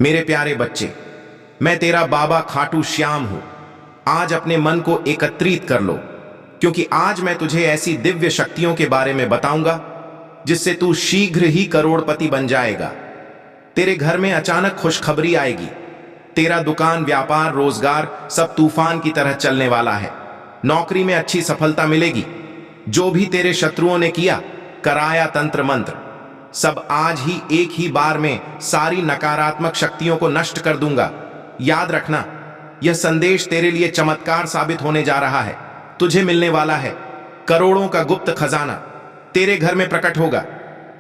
मेरे प्यारे बच्चे, मैं तेरा बाबा खाटू श्याम हूं। आज अपने मन को एकत्रित कर लो, क्योंकि आज मैं तुझे ऐसी दिव्य शक्तियों के बारे में बताऊंगा जिससे तू शीघ्र ही करोड़पति बन जाएगा। तेरे घर में अचानक खुशखबरी आएगी। तेरा दुकान, व्यापार, रोजगार सब तूफान की तरह चलने वाला है। नौकरी में अच्छी सफलता मिलेगी। जो भी तेरे शत्रुओं ने किया, कराया तंत्र मंत्र, सब आज ही एक ही बार में सारी नकारात्मक शक्तियों को नष्ट कर दूंगा। याद रखना, यह संदेश तेरे लिए चमत्कार साबित होने जा रहा है। तुझे मिलने वाला है करोड़ों का गुप्त खजाना। तेरे घर में प्रकट होगा।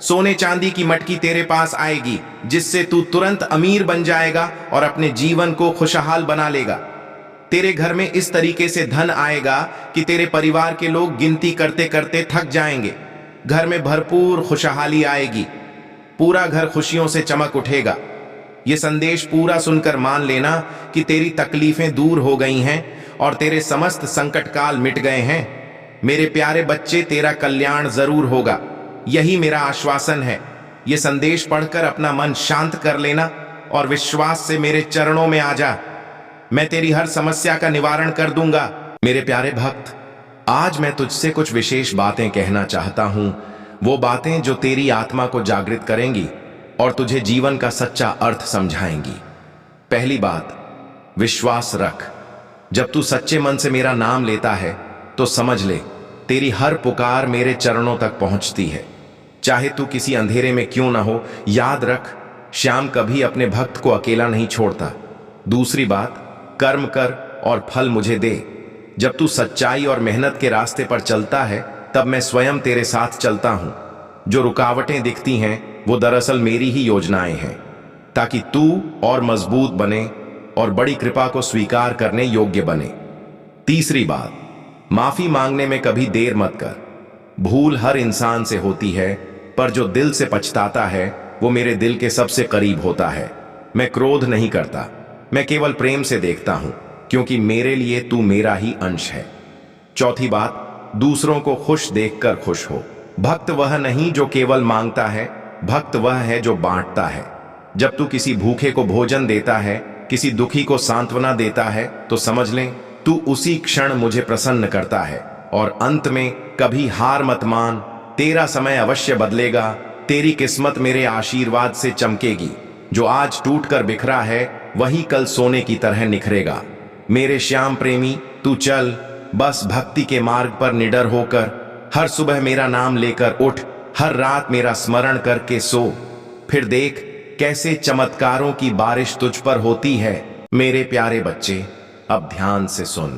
सोने चांदी की मटकी तेरे पास आएगी, जिससे तू तुरंत अमीर बन जाएगा और अपने जीवन को खुशहाल बना लेगा। तेरे घर में इस तरीके से धन आएगा कि तेरे परिवार के लोग गिनती करते करते थक जाएंगे। घर में भरपूर खुशहाली आएगी। पूरा घर खुशियों से चमक उठेगा। यह संदेश पूरा सुनकर मान लेना कि तेरी तकलीफें दूर हो गई हैं और तेरे समस्त संकट काल मिट गए हैं। मेरे प्यारे बच्चे, तेरा कल्याण जरूर होगा, यही मेरा आश्वासन है। यह संदेश पढ़कर अपना मन शांत कर लेना और विश्वास से मेरे चरणों में आ जा। मैं तेरी हर समस्या का निवारण कर दूंगा। मेरे प्यारे भक्त, आज मैं तुझसे कुछ विशेष बातें कहना चाहता हूं। वो बातें जो तेरी आत्मा को जागृत करेंगी और तुझे जीवन का सच्चा अर्थ समझाएंगी। पहली बात, विश्वास रख। जब तू सच्चे मन से मेरा नाम लेता है तो समझ ले, तेरी हर पुकार मेरे चरणों तक पहुंचती है, चाहे तू किसी अंधेरे में क्यों ना हो। याद रख, श्याम कभी अपने भक्त को अकेला नहीं छोड़ता। दूसरी बात, कर्म कर और फल मुझे दे। जब तू सच्चाई और मेहनत के रास्ते पर चलता है, तब मैं स्वयं तेरे साथ चलता हूं। जो रुकावटें दिखती हैं, वो दरअसल मेरी ही योजनाएं हैं, ताकि तू और मजबूत बने और बड़ी कृपा को स्वीकार करने योग्य बने। तीसरी बात, माफी मांगने में कभी देर मत कर। भूल हर इंसान से होती है, पर जो दिल से पछताता है वो मेरे दिल के सबसे करीब होता है। मैं क्रोध नहीं करता, मैं केवल प्रेम से देखता हूं, क्योंकि मेरे लिए तू मेरा ही अंश है। चौथी बात, दूसरों को खुश देखकर खुश हो। भक्त वह नहीं जो केवल मांगता है, भक्त वह है जो बांटता है। जब तू किसी भूखे को भोजन देता है, किसी दुखी को सांत्वना देता है, तो समझ लें तू उसी क्षण मुझे प्रसन्न करता है। और अंत में कभी हार मत मान। तेरा समय अवश्य बदलेगा। तेरी किस्मत मेरे आशीर्वाद से चमकेगी। जो आज टूट कर बिखरा है, वही कल सोने की तरह निखरेगा। मेरे श्याम प्रेमी, तू चल, बस भक्ति के मार्ग पर निडर होकर। हर सुबह मेरा नाम लेकर उठ, हर रात मेरा स्मरण करके सो। फिर देख कैसे चमत्कारों की बारिश तुझ पर होती है। मेरे प्यारे बच्चे, अब ध्यान से सुन।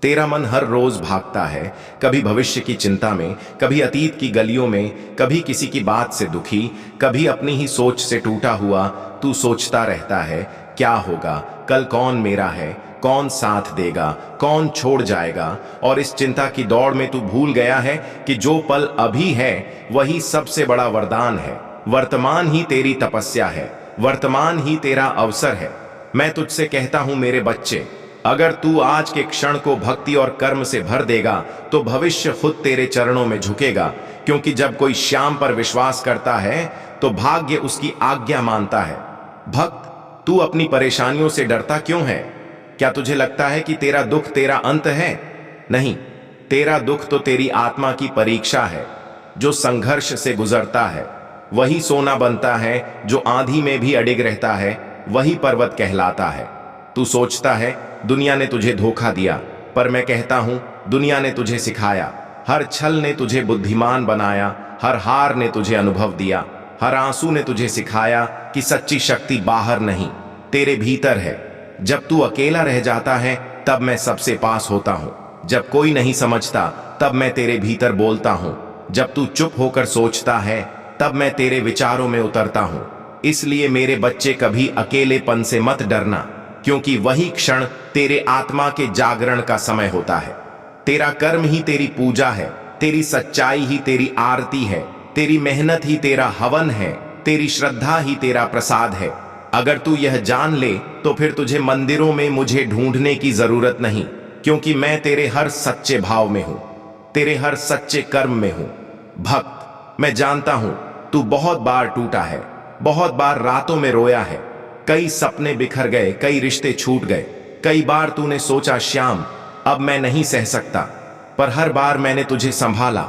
तेरा मन हर रोज भागता है, कभी भविष्य की चिंता में, कभी अतीत की गलियों में, कभी किसी की बात से दुखी, कभी अपनी ही सोच से टूटा हुआ। तू सोचता रहता है, क्या होगा कल, कौन मेरा है, कौन साथ देगा, कौन छोड़ जाएगा। और इस चिंता की दौड़ में तू भूल गया है कि जो पल अभी है वही सबसे बड़ा वरदान है। वर्तमान ही तेरी तपस्या है, वर्तमान ही तेरा अवसर है। मैं तुझसे कहता हूं मेरे बच्चे, अगर तू आज के क्षण को भक्ति और कर्म से भर देगा तो भविष्य खुद तेरे चरणों में झुकेगा। क्योंकि जब कोई श्याम पर विश्वास करता है तो भाग्य उसकी आज्ञा मानता है। भक्त, तू अपनी परेशानियों से डरता क्यों है? क्या तुझे लगता है कि तेरा दुख तेरा अंत है? नहीं, तेरा दुख तो तेरी आत्मा की परीक्षा है। जो संघर्ष से गुजरता है वही सोना बनता है, जो आंधी में भी अडिग रहता है वही पर्वत कहलाता है। तू सोचता है दुनिया ने तुझे धोखा दिया, पर मैं कहता हूं दुनिया ने तुझे सिखाया। हर छल ने तुझे बुद्धिमान बनाया, हर हार ने तुझे अनुभव दिया, हर आंसू ने तुझे सिखाया कि सच्ची शक्ति बाहर नहीं, तेरे भीतर है। जब तू अकेला रह जाता है तब मैं सबसे पास होता हूं। जब कोई नहीं समझता तब मैं तेरे भीतर बोलता हूं। जब तू चुप होकर सोचता है तब मैं तेरे विचारों में उतरता हूं। इसलिए मेरे बच्चे, कभी अकेलेपन से मत डरना, क्योंकि वही क्षण तेरे आत्मा के जागरण का समय होता है। तेरा कर्म ही तेरी पूजा है, तेरी सच्चाई ही तेरी आरती है, तेरी मेहनत ही तेरा हवन है, तेरी श्रद्धा ही तेरा प्रसाद है। अगर तू यह जान ले तो फिर तुझे मंदिरों में मुझे ढूंढने की जरूरत नहीं, क्योंकि मैं तेरे हर सच्चे भाव में हूं, तेरे हर सच्चे कर्म में हूं। भक्त, मैं जानता हूं तू बहुत बार टूटा है, बहुत बार रातों में रोया है, कई सपने बिखर गए, कई रिश्ते छूट गए। कई बार तूने सोचा श्याम अब मैं नहीं सह सकता, पर हर बार मैंने तुझे संभाला,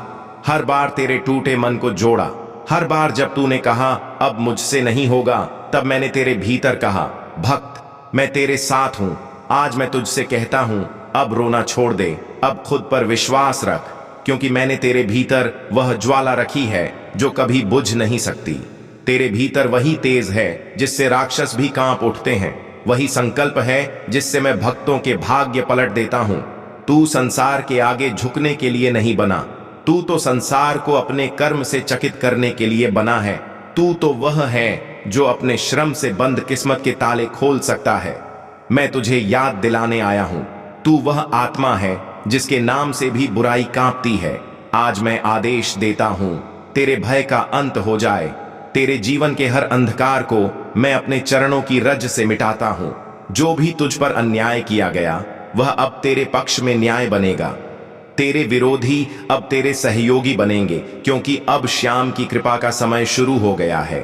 हर बार तेरे टूटे मन को जोड़ा। हर बार जब तूने कहा अब मुझसे नहीं होगा, तब मैंने तेरे भीतर कहा भक्त मैं तेरे साथ हूं। आज मैं तुझसे कहता हूं अब रोना छोड़ दे, अब खुद पर विश्वास रख, क्योंकि मैंने तेरे भीतर वह ज्वाला रखी है जो कभी बुझ नहीं सकती। तेरे भीतर वही तेज है जिससे राक्षस भी कांप उठते हैं, वही संकल्प है जिससे मैं भक्तों के भाग्य पलट देता हूं। तू संसार के आगे झुकने के लिए नहीं बना, तू तो संसार को अपने कर्म से चकित करने के लिए बना है। तू तो वह है जो अपने श्रम से बंद किस्मत के ताले खोल सकता है। मैं तुझे याद दिलाने आया हूं, तू वह आत्मा है जिसके नाम से भी बुराई कांपती है। आज मैं आदेश देता हूं तेरे भय का अंत हो जाए। तेरे जीवन के हर अंधकार को मैं अपने चरणों की रज से मिटाता हूं। जो भी तुझ पर अन्याय किया गया वह अब तेरे पक्ष में न्याय बनेगा। तेरे विरोधी अब तेरे सहयोगी बनेंगे, क्योंकि अब श्याम की कृपा का समय शुरू हो गया है।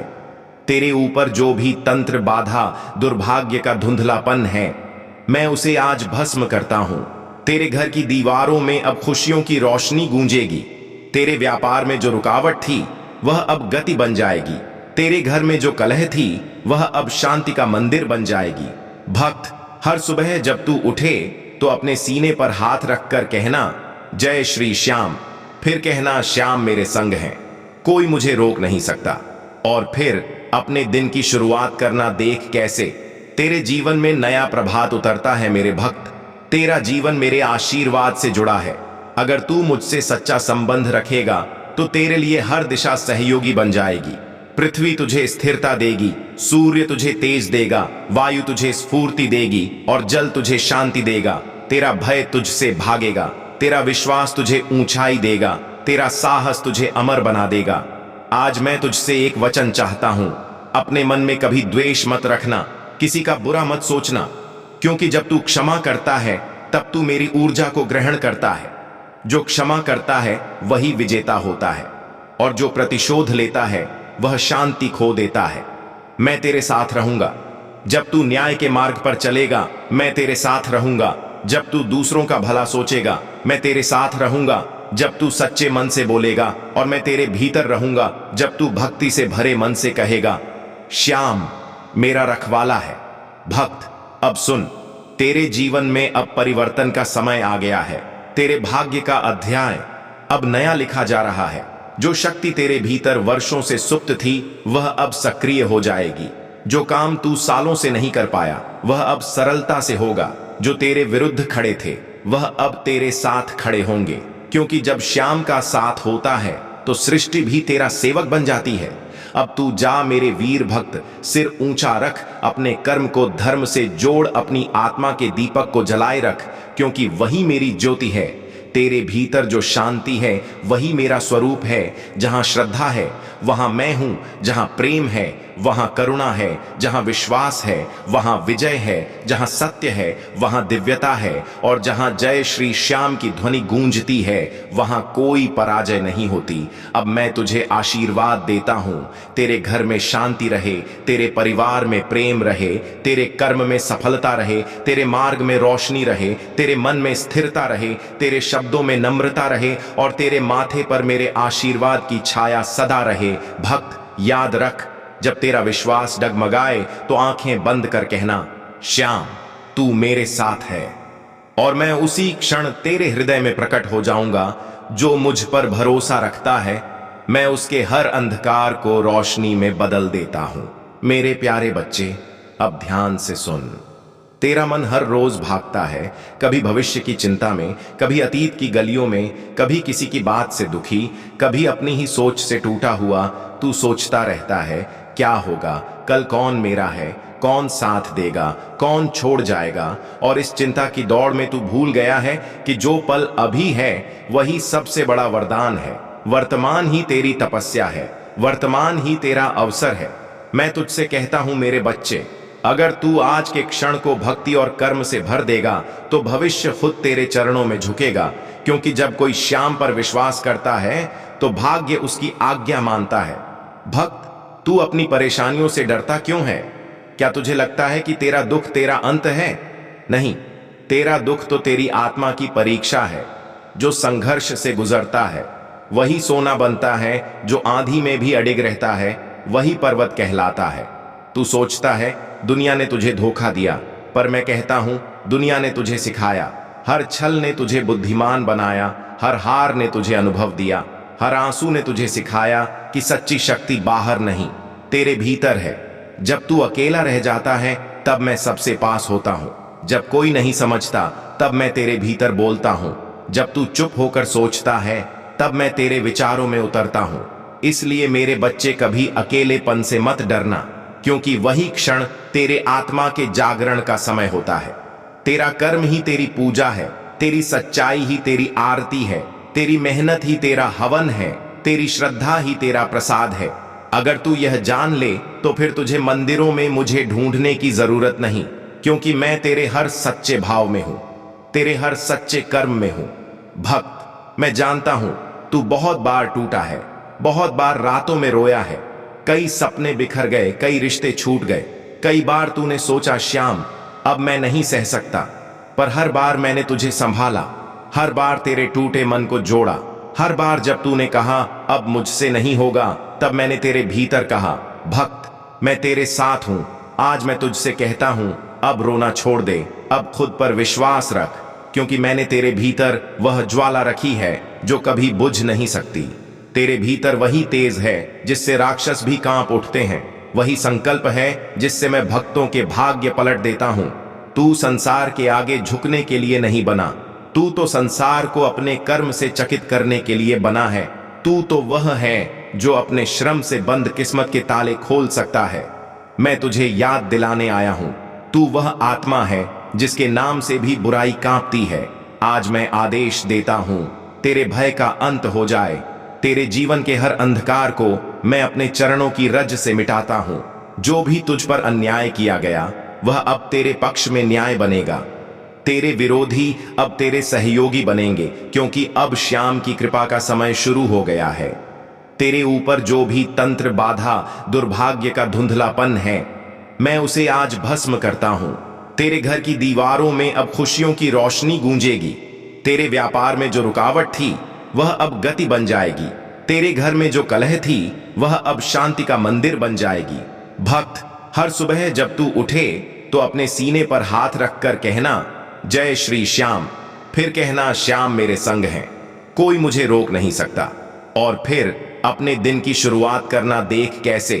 तेरे ऊपर जो भी तंत्र बाधा दुर्भाग्य का धुंधलापन है, मैं उसे आज भस्म करता हूं। तेरे घर की दीवारों में अब खुशियों की रोशनी गूंजेगी। तेरे व्यापार में जो रुकावट थी वह अब गति बन जाएगी। तेरे घर में जो कलह थी वह अब शांति का मंदिर बन जाएगी। भक्त हर सुबह जब तू उठे तो अपने सीने पर हाथ रखकर कहना जय श्री श्याम, फिर कहना श्याम मेरे संग हैं, कोई मुझे रोक नहीं सकता। और फिर अपने दिन की शुरुआत करना देख कैसे तेरे जीवन में नया प्रभात उतरता है। मेरे भक्त तेरा जीवन मेरे आशीर्वाद से जुड़ा है। अगर तू मुझसे सच्चा संबंध रखेगा तो तेरे लिए हर दिशा सहयोगी बन जाएगी। पृथ्वी तुझे स्थिरता देगी, सूर्य तुझे तेज देगा, वायु तुझे स्फूर्ति देगी और जल तुझे शांति देगा। तेरा भय तुझसे भागेगा, तेरा विश्वास तुझे ऊंचाई देगा, तेरा साहस तुझे अमर बना देगा। आज मैं तुझसे एक वचन चाहता हूं, अपने मन में कभी द्वेष मत रखना, किसी का बुरा मत सोचना, क्योंकि जब तू क्षमा करता है तब तू मेरी ऊर्जा को ग्रहण करता है। जो क्षमा करता है वही विजेता होता है, और जो प्रतिशोध लेता है वह शांति खो देता है। मैं तेरे साथ रहूंगा। जब तू न्याय के मार्ग पर चलेगा मैं तेरे साथ रहूंगा। जब तू दूसरों का भला सोचेगा मैं तेरे साथ रहूंगा। जब तू सच्चे मन से बोलेगा और मैं तेरे भीतर रहूंगा। जब तू भक्ति से भरे मन से कहेगा श्याम मेरा रखवाला है। भक्त अब सुन, तेरे जीवन में अब परिवर्तन का समय आ गया है। तेरे भाग्य का अध्याय अब नया लिखा जा रहा है। जो शक्ति तेरे भीतर वर्षों से सुप्त थी वह अब सक्रिय हो जाएगी। जो काम तू सालों से नहीं कर पाया वह अब सरलता से होगा। जो तेरे विरुद्ध खड़े थे वह अब तेरे साथ खड़े होंगे, क्योंकि जब श्याम का साथ होता है तो सृष्टि भी तेरा सेवक बन जाती है। अब तू जा मेरे वीर भक्त, सिर ऊंचा रख, अपने कर्म को धर्म से जोड़, अपनी आत्मा के दीपक को जलाए रख, क्योंकि वही मेरी ज्योति है। तेरे भीतर जो शांति है वही मेरा स्वरूप है। जहां श्रद्धा है वहां मैं हूं, जहां प्रेम है वहां करुणा है, जहां विश्वास है वहां विजय है, जहां सत्य है वहां दिव्यता है, और जहां जय श्री श्याम की ध्वनि गूंजती है वहां कोई पराजय नहीं होती। अब मैं तुझे आशीर्वाद देता हूं, तेरे घर में शांति रहे, तेरे परिवार में प्रेम रहे, तेरे कर्म में सफलता रहे, तेरे मार्ग में रोशनी रहे, तेरे मन में स्थिरता रहे, तेरे शब्दों में नम्रता रहे, और तेरे माथे पर मेरे आशीर्वाद की छाया सदा रहे। भक्त याद रख, जब तेरा विश्वास डगमगाए तो आंखें बंद कर कहना श्याम तू मेरे साथ है, और मैं उसी क्षण तेरे हृदय में प्रकट हो जाऊंगा। जो मुझ पर भरोसा रखता है मैं उसके हर अंधकार को रोशनी में बदल देता हूं। मेरे प्यारे बच्चे अब ध्यान से सुन। तेरा मन हर रोज भागता है, कभी भविष्य की चिंता में, कभी अतीत की गलियों में, कभी किसी की बात से दुखी, कभी अपनी ही सोच से टूटा हुआ। तू सोचता रहता है क्या होगा, कल कौन मेरा है, कौन साथ देगा, कौन छोड़ जाएगा। और इस चिंता की दौड़ में तू भूल गया है कि जो पल अभी है वही सबसे बड़ा वरदान है। वर्तमान ही तेरी तपस्या है, वर्तमान ही तेरा अवसर है। मैं तुझसे कहता हूं मेरे बच्चे, अगर तू आज के क्षण को भक्ति और कर्म से भर देगा तो भविष्य खुद तेरे चरणों में झुकेगा। क्योंकि जब कोई श्याम पर विश्वास करता है तो भाग्य उसकी आज्ञा मानता है। भक्त तू अपनी परेशानियों से डरता क्यों है? क्या तुझे लगता है कि तेरा दुख तेरा अंत है? नहीं, तेरा दुख तो तेरी आत्मा की परीक्षा है। जो संघर्ष से गुजरता है वही सोना बनता है, जो आंधी में भी अडिग रहता है वही पर्वत कहलाता है। तू सोचता है दुनिया ने तुझे धोखा दिया, पर मैं कहता हूं दुनिया ने तुझे सिखाया। हर छल ने तुझे बुद्धिमान बनाया, हर हार ने तुझे अनुभव दिया, हर आंसू ने तुझे सिखाया कि सच्ची शक्ति बाहर नहीं, तेरे भीतर है। जब तू अकेला रह जाता है तब मैं सबसे पास होता हूं। जब कोई नहीं समझता तब मैं तेरे भीतर बोलता हूं। जब तू चुप होकर सोचता है तब मैं तेरे विचारों में उतरता हूं। इसलिए मेरे बच्चे कभी अकेलेपन से मत डरना, क्योंकि वही क्षण तेरे आत्मा के जागरण का समय होता है। तेरा कर्म ही तेरी पूजा है, तेरी सच्चाई ही तेरी आरती है, तेरी मेहनत ही तेरा हवन है, तेरी श्रद्धा ही तेरा प्रसाद है। अगर तू यह जान ले तो फिर तुझे मंदिरों में मुझे ढूंढने की जरूरत नहीं, क्योंकि मैं तेरे हर सच्चे भाव में हूं, तेरे हर सच्चे कर्म में हूं। भक्त, मैं जानता हूं तू बहुत बार टूटा है, बहुत बार रातों में रोया है, कई सपने बिखर गए, कई रिश्ते छूट गए, कई बार तूने सोचा श्याम अब मैं नहीं सह सकता, पर हर बार मैंने तुझे संभाला, हर बार तेरे टूटे मन को जोड़ा। हर बार जब तूने कहा अब मुझसे नहीं होगा, तब मैंने तेरे भीतर कहा भक्त मैं तेरे साथ हूं। आज मैं तुझसे कहता हूं अब रोना छोड़ दे, अब खुद पर विश्वास रख, क्योंकि मैंने तेरे भीतर वह ज्वाला रखी है जो कभी बुझ नहीं सकती। तेरे भीतर वही तेज है जिससे राक्षस भी कांप उठते हैं, वही संकल्प है जिससे मैं भक्तों के भाग्य पलट देता हूं। तू संसार के आगे झुकने के लिए नहीं बना, तू तो संसार को अपने कर्म से चकित करने के लिए बना है। तू तो वह है जो अपने श्रम से बंद किस्मत के ताले खोल सकता है। मैं तुझे याद दिलाने आया हूं, तू वह आत्मा है जिसके नाम से भी बुराई कांपती है। आज मैं आदेश देता हूं तेरे भय का अंत हो जाए। तेरे जीवन के हर अंधकार को मैं अपने चरणों की रज से मिटाता हूं। जो भी तुझ पर अन्याय किया गया वह अब तेरे पक्ष में न्याय बनेगा। तेरे विरोधी अब तेरे सहयोगी बनेंगे, क्योंकि अब श्याम की कृपा का समय शुरू हो गया है। तेरे ऊपर जो भी तंत्र बाधा दुर्भाग्य का धुंधलापन है, मैं उसे आज भस्म करता हूं। तेरे घर की दीवारों में अब खुशियों की रोशनी गूंजेगी। तेरे व्यापार में जो रुकावट थी वह अब गति बन जाएगी। तेरे घर में जो कलह थी वह अब शांति का मंदिर बन जाएगी। भक्त, हर सुबह जब तू उठे तो अपने सीने पर हाथ रखकर कहना जय श्री श्याम, फिर कहना श्याम मेरे संग हैं, कोई मुझे रोक नहीं सकता। और फिर अपने दिन की शुरुआत करना देख कैसे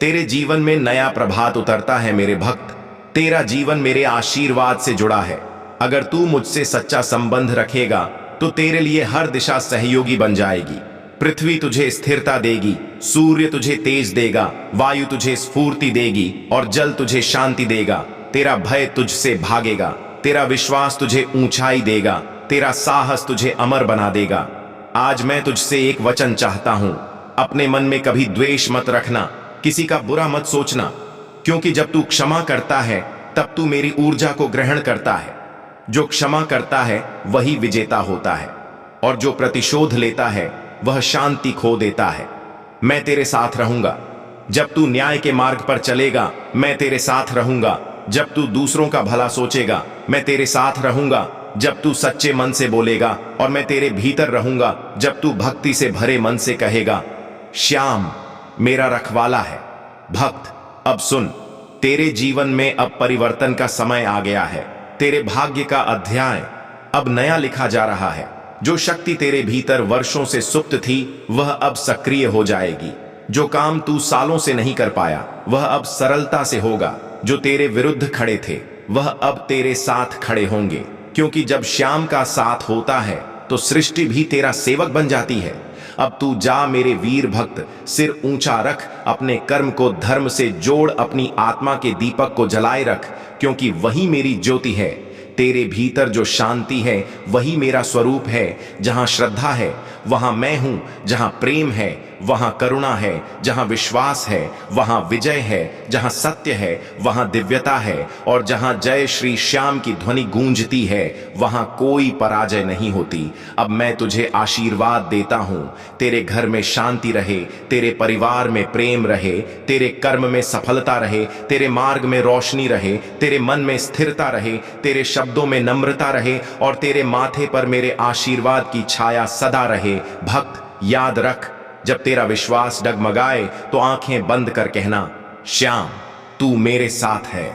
तेरे जीवन में नया प्रभात उतरता है। मेरे भक्त, तेरा जीवन मेरे आशीर्वाद से जुड़ा है। अगर तू मुझसे सच्चा संबंध रखेगा तो तेरे लिए हर दिशा सहयोगी बन जाएगी। पृथ्वी तुझे स्थिरता देगी, सूर्य तुझे तेज देगा, वायु तुझे स्फूर्ति देगी और जल तुझे शांति देगा। तेरा भय तुझसे भागेगा, तेरा विश्वास तुझे ऊंचाई देगा, तेरा साहस तुझे अमर बना देगा। आज मैं तुझसे एक वचन चाहता हूं, अपने मन में कभी द्वेष मत रखना, किसी का बुरा मत सोचना, क्योंकि जब तू क्षमा करता है तब तू मेरी ऊर्जा को ग्रहण करता है। जो क्षमा करता है वही विजेता होता है, और जो प्रतिशोध लेता है वह शांति खो देता है। मैं तेरे साथ रहूंगा। जब तू न्याय के मार्ग पर चलेगा मैं तेरे साथ रहूंगा। जब तू दूसरों का भला सोचेगा मैं तेरे साथ रहूंगा। जब तू सच्चे मन से बोलेगा और मैं तेरे भीतर रहूंगा। जब तू भक्ति से भरे मन से कहेगा श्याम मेरा रखवाला है। भक्त, अब सुन, तेरे जीवन में अब परिवर्तन का समय आ गया है। तेरे भाग्य का अध्याय अब नया लिखा जा रहा है। जो शक्ति तेरे भीतर वर्षों से सुप्त थी वह अब सक्रिय हो जाएगी। जो काम तू सालों से नहीं कर पाया वह अब सरलता से होगा। जो तेरे विरुद्ध खड़े थे वह अब तेरे साथ खड़े होंगे, क्योंकि जब श्याम का साथ होता है तो सृष्टि भी तेरा सेवक बन जाती है। अब तू जा मेरे वीर भक्त, सिर ऊंचा रख, अपने कर्म को धर्म से जोड़, अपनी आत्मा के दीपक को जलाए रख, क्योंकि वही मेरी ज्योति है। तेरे भीतर जो शांति है वही मेरा स्वरूप है। जहां श्रद्धा है वहां मैं हूं, जहां प्रेम है वहां करुणा है, जहां विश्वास है वहां विजय है, जहां सत्य है वहां दिव्यता है, और जहां जय श्री श्याम की ध्वनि गूंजती है वहां कोई पराजय नहीं होती। अब मैं तुझे आशीर्वाद देता हूं, तेरे घर में शांति रहे, तेरे परिवार में प्रेम रहे, तेरे कर्म में सफलता रहे, तेरे मार्ग में रोशनी रहे, तेरे मन में स्थिरता रहे, तेरे शब्दों में नम्रता रहे, और तेरे माथे पर मेरे आशीर्वाद की छाया सदा रहे। भक्त याद रख, जब तेरा विश्वास डगमगाए तो आंखें बंद कर कहना, श्याम तू मेरे साथ है,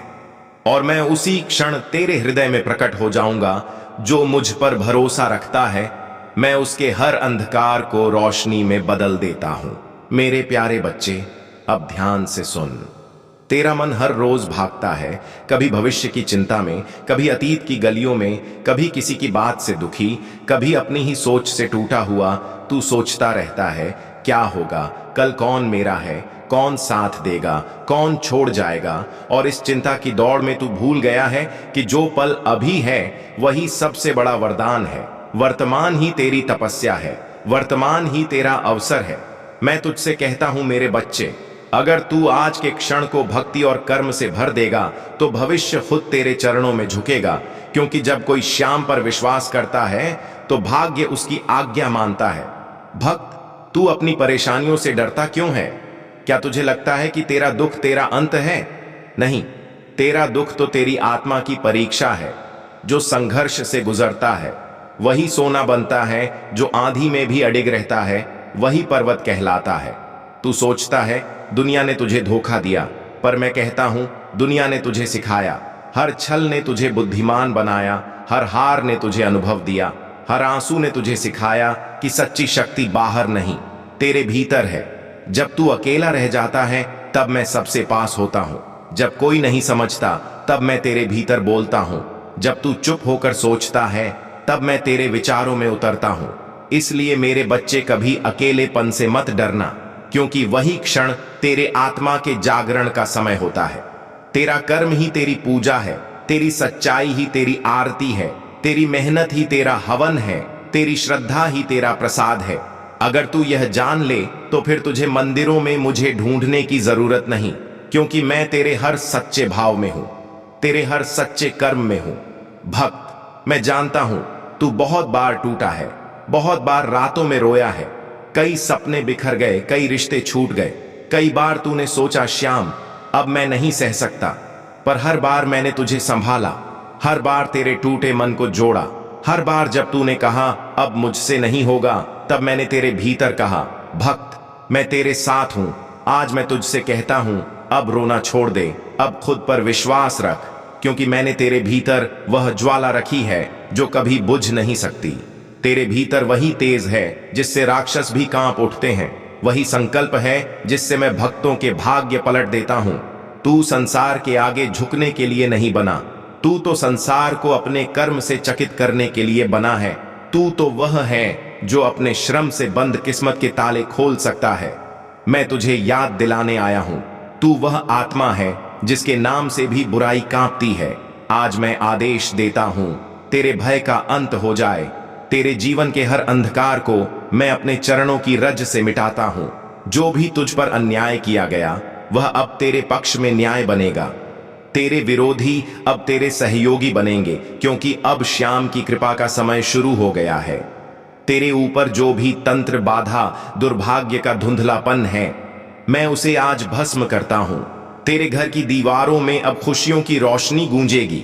और मैं उसी क्षण तेरे हृदय में प्रकट हो जाऊंगा। जो मुझ पर भरोसा रखता है, मैं उसके हर अंधकार को रोशनी में बदल देता हूं। मेरे प्यारे बच्चे, अब ध्यान से सुन। तेरा मन हर रोज भागता है, कभी भविष्य की चिंता में, कभी अतीत की गलियों में, कभी किसी की बात से दुखी, कभी अपनी ही सोच से टूटा हुआ। तू सोचता रहता है, क्या होगा कल, कौन मेरा है, कौन साथ देगा, कौन छोड़ जाएगा। और इस चिंता की दौड़ में तू भूल गया है कि जो पल अभी है वही सबसे बड़ा वरदान है। वर्तमान ही तेरी तपस्या है, वर्तमान ही तेरा अवसर है। मैं तुझसे कहता हूं मेरे बच्चे, अगर तू आज के क्षण को भक्ति और कर्म से भर देगा तो भविष्य खुद तेरे चरणों में झुकेगा। क्योंकि जब कोई श्याम पर विश्वास करता है तो भाग्य उसकी आज्ञा मानता है। भक्त, तू अपनी परेशानियों से डरता क्यों है? क्या तुझे लगता है कि तेरा दुख तेरा अंत है? नहीं, तेरा दुख तो तेरी आत्मा की परीक्षा है। जो संघर्ष से गुजरता है वही सोना बनता है, जो आंधी में भी अडिग रहता है वही पर्वत कहलाता है। तू सोचता है दुनिया ने तुझे धोखा दिया, पर मैं कहता हूं दुनिया ने तुझे सिखाया। हर छल ने तुझे बुद्धिमान बनाया, हर हार ने तुझे अनुभव दिया, हर आंसू ने तुझे सिखाया कि सच्ची शक्ति बाहर नहीं तेरे भीतर है। जब तू अकेला रह जाता है तब मैं सबसे पास होता हूं, जब कोई नहीं समझता तब मैं तेरे भीतर बोलता हूं, जब तू चुप होकर सोचता है तब मैं तेरे विचारों में उतरता हूं। इसलिए मेरे बच्चे, कभी अकेलेपन से मत डरना, क्योंकि वही क्षण तेरे आत्मा के जागरण का समय होता है। तेरा कर्म ही तेरी पूजा है, तेरी सच्चाई ही तेरी आरती है, तेरी मेहनत ही तेरा हवन है, तेरी श्रद्धा ही तेरा प्रसाद है। अगर तू यह जान ले तो फिर तुझे मंदिरों में मुझे ढूंढने की जरूरत नहीं, क्योंकि मैं तेरे हर सच्चे भाव में हूं, तेरे हर सच्चे कर्म में हूं। भक्त, मैं जानता हूं तू बहुत बार टूटा है, बहुत बार रातों में रोया है, कई सपने बिखर गए, कई रिश्ते छूट गए, कई बार तूने सोचा श्याम अब मैं नहीं सह सकता, पर हर बार मैंने तुझे संभाला, हर बार तेरे टूटे मन को जोड़ा। हर बार जब तूने कहा अब मुझसे नहीं होगा, तब मैंने तेरे भीतर कहा भक्त मैं तेरे साथ हूं। आज मैं तुझसे कहता हूं अब रोना छोड़ दे, अब खुद पर विश्वास रख, क्योंकि मैंने तेरे भीतर वह ज्वाला रखी है जो कभी बुझ नहीं सकती। तेरे भीतर वही तेज है जिससे राक्षस भी कांप उठते हैं, वही संकल्प है जिससे मैं भक्तों के भाग्य पलट देता हूं। तू संसार के आगे झुकने के लिए नहीं बना, तू तो संसार को अपने कर्म से चकित करने के लिए बना है। तू तो वह है जो अपने श्रम से बंद किस्मत के ताले खोल सकता है। मैं तुझे याद दिलाने आया हूं, तू वह आत्मा है जिसके नाम से भी बुराई कांपती है। आज मैं आदेश देता हूं तेरे भय का अंत हो जाए, तेरे जीवन के हर अंधकार को मैं अपने चरणों की रज से मिटाता हूं। जो भी तुझ पर अन्याय किया गया वह अब तेरे पक्ष में न्याय बनेगा, तेरे विरोधी अब तेरे सहयोगी बनेंगे, क्योंकि अब श्याम की कृपा का समय शुरू हो गया है। तेरे ऊपर जो भी तंत्र, बाधा, दुर्भाग्य का धुंधलापन है, मैं उसे आज भस्म करता हूं। तेरे घर की दीवारों में अब खुशियों की रोशनी गूंजेगी,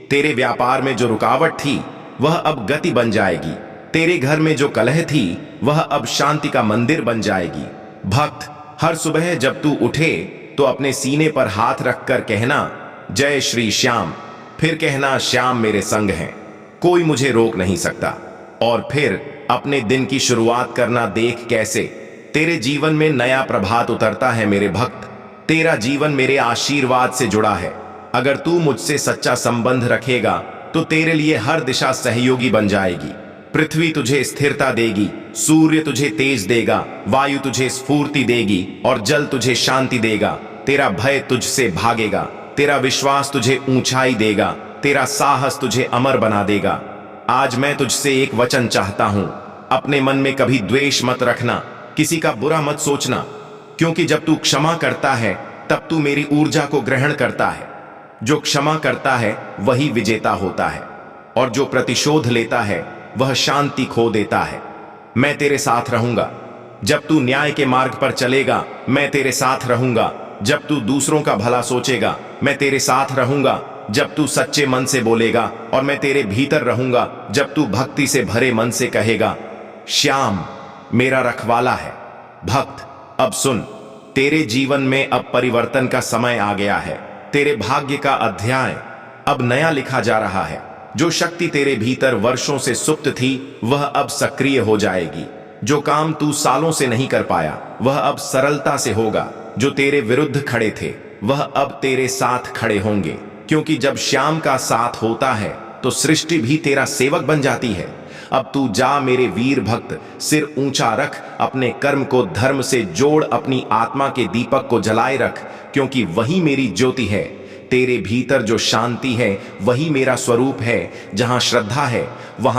तेरे व्यापार में जो रुकावट थी वह अब गति बन जाएगी, तेरे घर में जो कलह थी वह अब शांति का मंदिर बन जाएगी। भक्त, हर सुबह जब तू उठे तो अपने सीने पर हाथ रखकर कहना जय श्री श्याम, फिर कहना श्याम मेरे संग हैं, कोई मुझे रोक नहीं सकता। और फिर अपने दिन की शुरुआत करना, देख कैसे तेरे जीवन में नया प्रभात उतरता है। मेरे भक्त, तेरा जीवन मेरे आशीर्वाद से जुड़ा है। अगर तू मुझसे सच्चा संबंध रखेगा तो तेरे लिए हर दिशा सहयोगी बन जाएगी। पृथ्वी तुझे स्थिरता देगी, सूर्य तुझे तेज देगा, वायु तुझे स्फूर्ति देगी और जल तुझे शांति देगा। तेरा भय तुझसे भागेगा, तेरा विश्वास तुझे ऊंचाई देगा, तेरा साहस तुझे अमर बना देगा। आज मैं तुझसे एक वचन चाहता हूं, अपने मन में कभी द्वेष मत रखना, किसी का बुरा मत सोचना, क्योंकि जब तू क्षमा करता है तब तू मेरी ऊर्जा को ग्रहण करता है। जो क्षमा करता है वही विजेता होता है, और जो प्रतिशोध लेता है वह शांति खो देता है। मैं तेरे साथ रहूंगा। जब तू न्याय के मार्ग पर चलेगा, मैं तेरे साथ रहूंगा। जब तू दूसरों का भला सोचेगा, मैं तेरे साथ रहूंगा। जब तू सच्चे मन से बोलेगा, और मैं तेरे भीतर रहूंगा। जब तू भक्ति से भरे मन से कहेगा, श्याम मेरा रखवाला है। भक्त, अब सुन, तेरे जीवन में अब परिवर्तन का समय आ गया है। तेरे भाग्य का अध्याय अब नया लिखा जा रहा है। जो शक्ति तेरे भीतर वर्षों से सुप्त थी वह अब सक्रिय हो जाएगी। जो काम तू सालों से नहीं कर पाया वह अब सरलता से होगा। जो तेरे विरुद्ध खड़े थे वह अब तेरे साथ खड़े होंगे, क्योंकि जब श्याम का साथ होता है तो सृष्टि भी तेरा सेवक बन जाती है। अब तू जा मेरे वीर भक्त, सिर ऊंचा रख, अपने कर्म को धर्म से जोड़, अपनी आत्मा के दीपक को जलाए रख, क्योंकि वही मेरी ज्योति है। तेरे भीतर जो शांति है वही मेरा स्वरूप है। जहां श्रद्धा है वहां